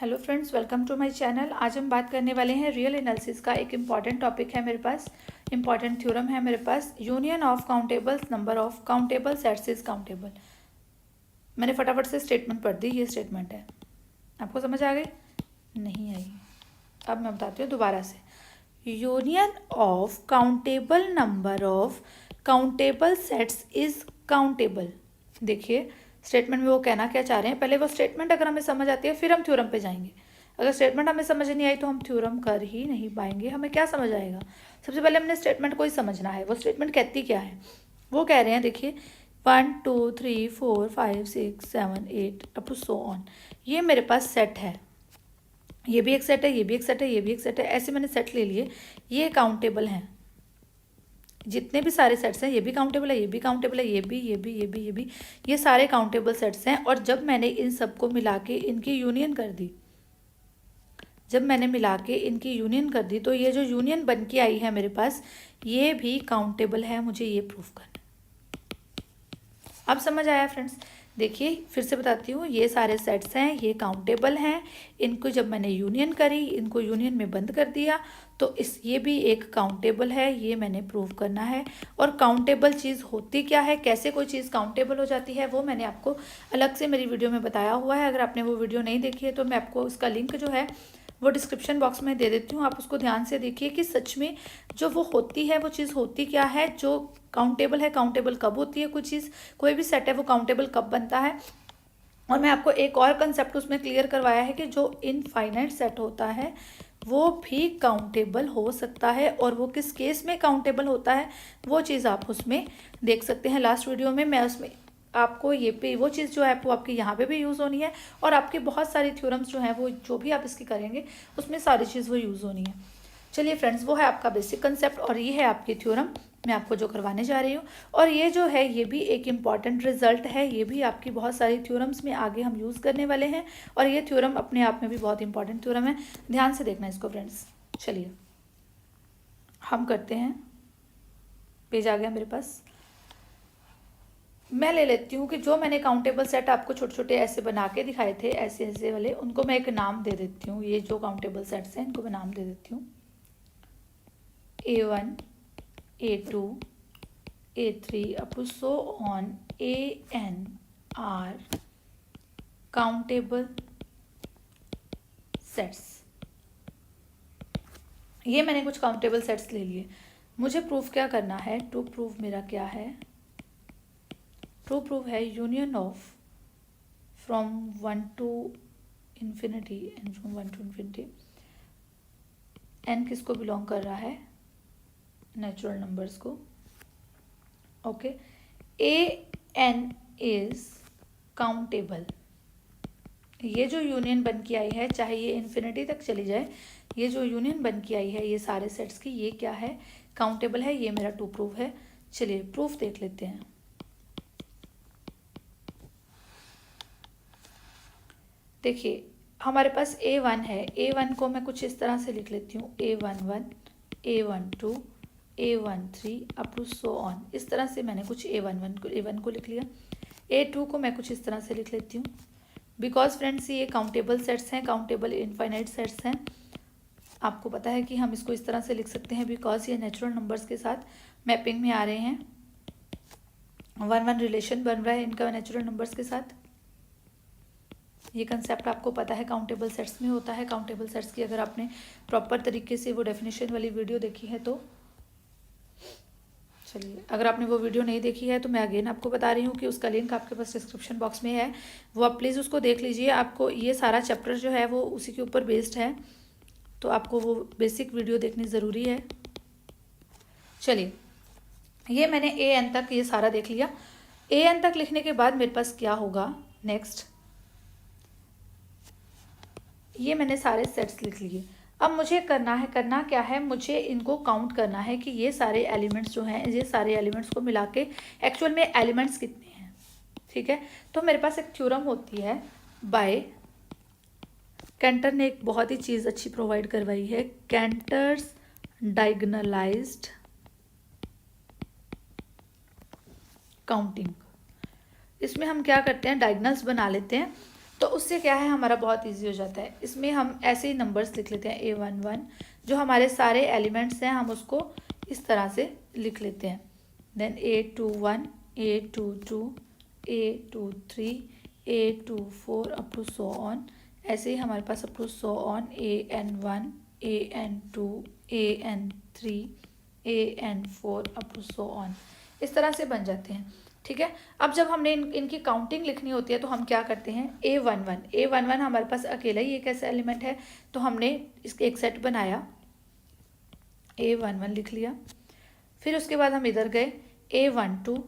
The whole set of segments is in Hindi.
Hello friends, welcome to my channel. आज हम बात करने वाले हैं रियल एनालिसिस का। एक इम्पॉर्टेंट टॉपिक है मेरे पास, इम्पॉर्टेंट थ्योरम है मेरे पास। Union of countables number of countable sets is countable. मैंने फटाफट से स्टेटमेंट पढ़ दी। ये स्टेटमेंट है, आपको समझ आ गई? नहीं आई? अब मैं बताती हूँ दोबारा से। Union of countable number of countable sets is countable. देखिए स्टेटमेंट में वो कहना क्या चाह रहे हैं। पहले वो स्टेटमेंट अगर हमें समझ आती है फिर हम थ्योरम पे जाएंगे। अगर स्टेटमेंट हमें समझ नहीं आई तो हम थ्योरम कर ही नहीं पाएंगे। हमें क्या समझ आएगा? सबसे पहले हमने स्टेटमेंट को ही समझना है। वो स्टेटमेंट कहती क्या है? वो कह रहे हैं, देखिए 1 2 3 4 5 6 7 8 अप टू सो ऑन। ये मेरे पास सेट है, ये भी एक सेट है, ये भी एक सेट है, ये भी एक सेट है। ऐसे मैंने सेट ले लिए, ये काउंटेबल हैं। जितने भी सारे सेट्स हैं ये भी काउंटेबल है, ये भी काउंटेबल है, ये भी, ये भी, ये भी, ये भी, ये सारे काउंटेबल सेट्स हैं। और जब मैंने इन सबको मिला के इनकी यूनियन कर दी, जब मैंने मिला के इनकी यूनियन कर दी तो ये जो यूनियन बन के आई है मेरे पास, ये भी काउंटेबल है। मुझे ये प्रूफ करना। अब समझ आया फ्रेंड्स? देखिए फिर से बताती हूँ, ये सारे सेट्स हैं, ये काउंटेबल हैं। इनको जब मैंने यूनियन करी, इनको यूनियन में बंद कर दिया, तो ये भी एक काउंटेबल है। ये मैंने प्रूव करना है। और काउंटेबल चीज़ होती क्या है, कैसे कोई चीज़ काउंटेबल हो जाती है, वो मैंने आपको अलग से मेरी वीडियो में बताया हुआ है। अगर आपने वो वीडियो नहीं देखी है तो मैं आपको उसका लिंक जो है वो डिस्क्रिप्शन बॉक्स में दे देती हूँ। आप उसको ध्यान से देखिए कि सच में जो वो होती है, वो चीज़ होती क्या है। जो काउंटेबल है, काउंटेबल कब होती है कोई चीज़, कोई भी सेट है वो काउंटेबल कब बनता है। और मैं आपको एक और कंसेप्ट उसमें क्लियर करवाया है कि जो इनफाइनाइट सेट होता है वो भी काउंटेबल हो सकता है। और वो किस केस में काउंटेबल होता है वो चीज़ आप उसमें देख सकते हैं। लास्ट वीडियो में मैं उसमें आपको ये पे वो चीज़ जो है वो आपके यहाँ पे भी यूज़ होनी है। और आपके बहुत सारी थ्योरम्स जो हैं वो जो भी आप इसकी करेंगे उसमें सारी चीज़ वो यूज़ होनी है। चलिए फ्रेंड्स, वो है आपका बेसिक कंसेप्ट और ये है आपकी थ्योरम मैं आपको जो करवाने जा रही हूँ। और ये जो है ये भी एक इम्पॉर्टेंट रिजल्ट है। ये भी आपकी बहुत सारी थ्योरम्स में आगे हम यूज़ करने वाले हैं। और ये थ्योरम अपने आप में भी बहुत इंपॉर्टेंट थ्योरम है। ध्यान से देखना इसको फ्रेंड्स। चलिए हम करते हैं। पेज आ गया मेरे पास। मैं ले लेती हूँ कि जो मैंने काउंटेबल सेट आपको छोटे छोटे ऐसे बना के दिखाए थे, ऐसे ऐसे वाले, उनको मैं एक नाम दे देती हूँ। ये जो काउंटेबल सेट्स हैं इनको मैं नाम दे देती हूँ। A1 A2 A3 up to so on AN are countable sets। ये मैंने कुछ काउंटेबल सेट्स ले लिए। मुझे प्रूफ क्या करना है? टू प्रूफ मेरा क्या है? टू प्रूफ है union of from 1 to infinity and from 1 to infinity। N किसको बिलोंग कर रहा है? नेचुरल नंबर्स को। Okay, A n is countable. ये जो यूनियन बन के आई है, चाहे ये इन्फिनिटी तक चली जाए, ये जो यूनियन बन के आई है ये सारे सेट्स की, ये क्या है? काउंटेबल है। ये मेरा टू प्रूफ है। चलिए प्रूफ देख लेते हैं। देखिए हमारे पास A1 है। A1 को मैं कुछ इस तरह से लिख लेती हूँ, A11 A12 A13 up to so on. इस तरह से मैंने कुछ A1 को लिख लिया। A2 को मैं कुछ इस तरह से लिख लेती हूँ। बिकॉज फ्रेंड्स ये काउंटेबल सेट्स हैं, काउंटेबल इनफाइनाइट सेट्स हैं। आपको पता है कि हम इसको इस तरह से लिख सकते हैं बिकॉज ये नेचुरल नंबर्स के साथ मैपिंग में आ रहे हैं। 1-1 रिलेशन बन रहा है इनका नेचुरल नंबर्स के साथ। ये कंसेप्ट आपको पता है काउंटेबल सेट्स में होता है। काउंटेबल सेट्स की अगर आपने प्रॉपर तरीके से वो डेफिनेशन वाली वीडियो देखी है तो चलिए, अगर आपने वो वीडियो नहीं देखी है तो मैं अगेन आपको बता रही हूँ कि उसका लिंक आपके पास डिस्क्रिप्शन बॉक्स में है। वो आप प्लीज़ उसको देख लीजिए। आपको ये सारा चैप्टर जो है वो उसी के ऊपर बेस्ड है, तो आपको वो बेसिक वीडियो देखनी ज़रूरी है। चलिए, ये मैंने AN तक ये सारा देख लिया। AN तक लिखने के बाद मेरे पास क्या होगा नेक्स्ट? ये मैंने सारे सेट्स लिख लिए। अब मुझे करना क्या है? मुझे इनको काउंट करना है कि ये सारे एलिमेंट्स जो हैं, ये सारे एलिमेंट्स को मिला के एक्चुअल में एलिमेंट्स कितने हैं। ठीक है, तो मेरे पास एक थ्योरम होती है बाय कैंटर ने। एक बहुत ही चीज़ अच्छी प्रोवाइड करवाई है, कैंटर्स डायगोनलाइज्ड काउंटिंग। इसमें हम क्या करते हैं? डायगोनल्स बना लेते हैं। तो उससे क्या है, हमारा बहुत इजी हो जाता है। इसमें हम ऐसे ही नंबर्स लिख लेते हैं A11, जो हमारे सारे एलिमेंट्स हैं हम उसको इस तरह से लिख लेते हैं। Then A21, A22, A23, A24 up to so on. ऐसे ही हमारे पास up to so on AN1, AN2, AN3, AN4 up to so on, इस तरह से बन जाते हैं। ठीक है, अब जब हमने इनकी काउंटिंग लिखनी होती है तो हम क्या करते हैं, A11 हमारे पास अकेला ही एक ऐसा एलिमेंट है, तो हमने इसके एक सेट बनाया, A11 लिख लिया। फिर उसके बाद हम इधर गए A12,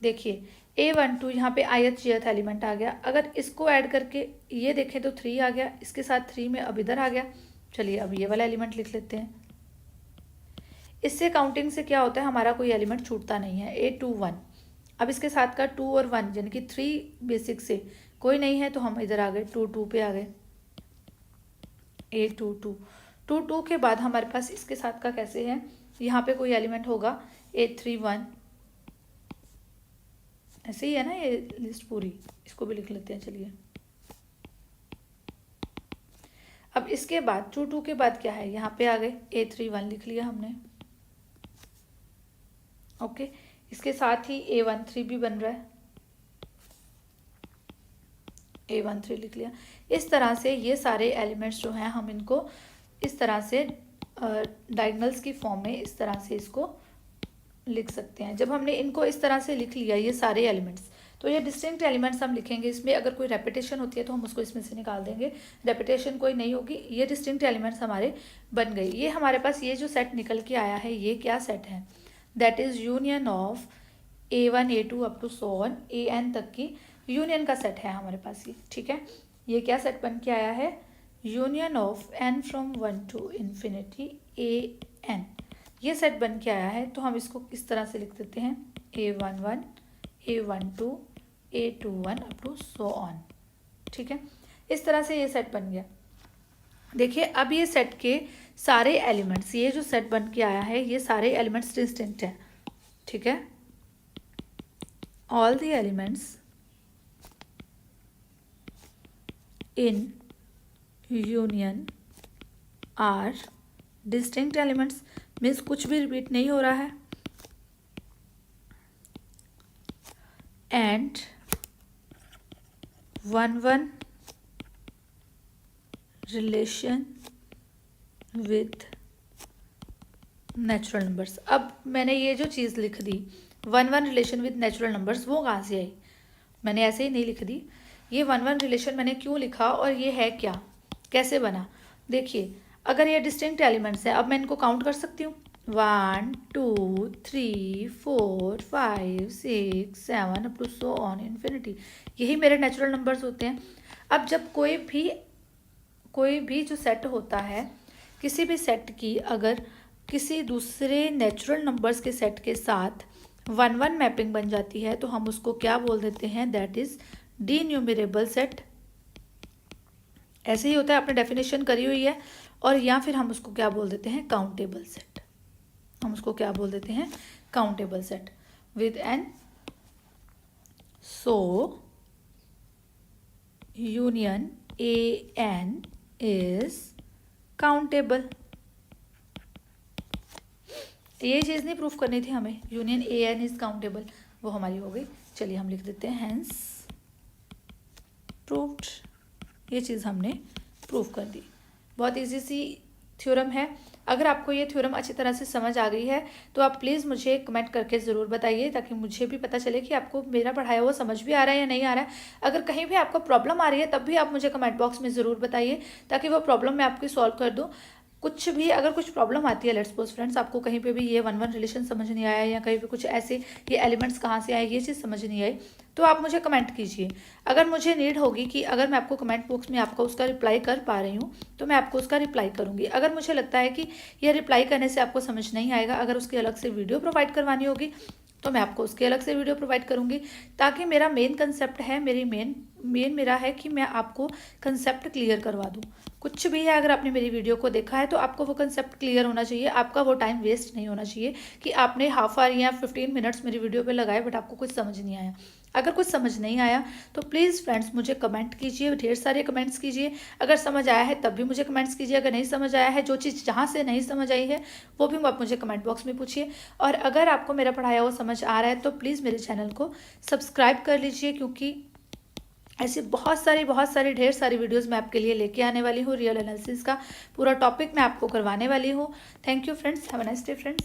देखिए A12 यहाँ पे ith jth एलिमेंट आ गया। अगर इसको ऐड करके ये देखें तो 3 आ गया, इसके साथ 3 में अब इधर आ गया। चलिए अब ये वाला एलिमेंट लिख लेते हैं। इससे काउंटिंग से क्या होता है, हमारा कोई एलिमेंट छूटता नहीं है। A21, अब इसके साथ का 2 और 1 यानी कि 3 बेसिक से कोई नहीं है, तो हम इधर आ गए 2 पे आ गए। A22 के बाद हमारे पास इसके साथ का कैसे है, यहाँ पे कोई एलिमेंट होगा A31, ऐसे ही है ना ये लिस्ट पूरी, इसको भी लिख लेते हैं। चलिए अब इसके बाद 2 के बाद क्या है, यहाँ पे आ गए A31 लिख लिया हमने। ओके, इसके साथ ही A13 भी बन रहा है, A13 लिख लिया। इस तरह से ये सारे एलिमेंट्स जो हैं हम इनको इस तरह से डायगोनल्स की फॉर्म में इस तरह से इसको लिख सकते हैं। जब हमने इनको इस तरह से लिख लिया ये सारे एलिमेंट्स, तो ये डिस्टिंक्ट एलिमेंट्स हम लिखेंगे। इसमें अगर कोई रेपिटेशन होती है तो हम उसको इसमें से निकाल देंगे, रेपिटेशन कोई नहीं होगी। ये डिस्टिंक्ट एलिमेंट्स हमारे बन गए। ये हमारे पास ये जो सेट निकल के आया है, ये क्या सेट है, that is union of A1, A2 up to so on AN तक की यूनियन का सेट है हमारे पास ये। ठीक है, ये क्या सेट बन के आया है, union of n from 1 to infinity AN, ये सेट बन के आया है। तो हम इसको इस तरह से लिख देते हैं A11, A12, A21 up to so on. ठीक है, इस तरह से ये सेट बन गया। देखिए अब ये सेट के सारे एलिमेंट्स, ये जो सेट बन के आया है ये सारे एलिमेंट्स डिस्टिंक्ट हैं। ठीक है, all the elements in union are distinct elements, means कुछ भी रिपीट नहीं हो रहा है। And 1 relation with natural numbers. अब मैंने ये जो चीज़ लिख दी 1 रिलेशन विथ नेचुरल नंबर्स, वो कहाँ से आई, मैंने ऐसे ही नहीं लिख दी। ये 1 रिलेशन मैंने क्यों लिखा और ये है क्या, कैसे बना। देखिए अगर ये डिस्टिंक्ट एलिमेंट्स हैं, अब मैं इनको काउंट कर सकती हूँ 1 2 3 4 5 6 7 up to so on infinity, यही मेरे नेचुरल नंबर्स होते हैं। अब जब कोई भी जो सेट होता है, किसी भी सेट की अगर किसी दूसरे नेचुरल नंबर्स के सेट के साथ 1 मैपिंग बन जाती है तो हम उसको क्या बोल देते हैं, दैट इज डीन्यूमरेबल सेट। ऐसे ही होता है, आपने डेफिनेशन करी हुई है। और या फिर हम उसको क्या बोल देते हैं, काउंटेबल सेट। हम उसको क्या बोल देते हैं, countable set with n. So union AN is countable. ये चीज़ नहीं प्रूफ करनी थी हमें, यूनियन AN इज काउंटेबल, वो हमारी हो गई। चलिए हम लिख देते हैं हेंस प्रूव्ड, ये चीज़ हमने प्रूफ कर दी। बहुत इजी सी थ्योरम है। अगर आपको ये थ्योरम अच्छी तरह से समझ आ गई है तो आप प्लीज़ मुझे कमेंट करके ज़रूर बताइए, ताकि मुझे भी पता चले कि आपको मेरा पढ़ाया हुआ समझ भी आ रहा है या नहीं आ रहा है। अगर कहीं भी आपको प्रॉब्लम आ रही है तब भी आप मुझे कमेंट बॉक्स में ज़रूर बताइए, ताकि वो प्रॉब्लम मैं आपकी सॉल्व कर दूँ। कुछ भी अगर कुछ प्रॉब्लम आती है, लेट्स सपोज फ्रेंड्स आपको कहीं पे भी ये 1 रिलेशन समझ नहीं आया, या कहीं पे कुछ ऐसे ये एलिमेंट्स कहाँ से आए, ये चीज़ समझ नहीं आई, तो आप मुझे कमेंट कीजिए। अगर मुझे नीड होगी कि अगर मैं आपको कमेंट बॉक्स में आपका उसका रिप्लाई कर पा रही हूँ तो मैं आपको उसका रिप्लाई करूँगी। अगर मुझे लगता है कि यह रिप्लाई करने से आपको समझ नहीं आएगा, अगर उसकी अलग से वीडियो प्रोवाइड करवानी होगी तो मैं आपको उसके अलग से वीडियो प्रोवाइड करूँगी, ताकि मेरा मेन कंसेप्ट है, मेरी मेन मेन मेरा है कि मैं आपको कंसेप्ट क्लियर करवा दूँ। कुछ भी है, अगर आपने मेरी वीडियो को देखा है तो आपको वो कंसेप्ट क्लियर होना चाहिए, आपका वो टाइम वेस्ट नहीं होना चाहिए कि आपने हाफ आवर या 15 मिनट्स मेरी वीडियो पे लगाए बट आपको कुछ समझ नहीं आया। अगर कुछ समझ नहीं आया तो प्लीज़ फ्रेंड्स मुझे कमेंट कीजिए, ढेर सारे कमेंट्स कीजिए। अगर समझ आया है तब भी मुझे कमेंट्स कीजिए, अगर नहीं समझ आया है, जो चीज़ जहाँ से नहीं समझ आई है वो भी आप मुझे कमेंट बॉक्स में पूछिए। और अगर आपको मेरा पढ़ाया हुआ समझ आ रहा है तो प्लीज़ मेरे चैनल को सब्सक्राइब कर लीजिए, क्योंकि ऐसी बहुत सारी ढेर सारी वीडियोस मैं आपके लिए लेके आने वाली हूँ। रियल एनालिसिस का पूरा टॉपिक मैं आपको करवाने वाली हूँ। Thank you friends, have a nice day friends.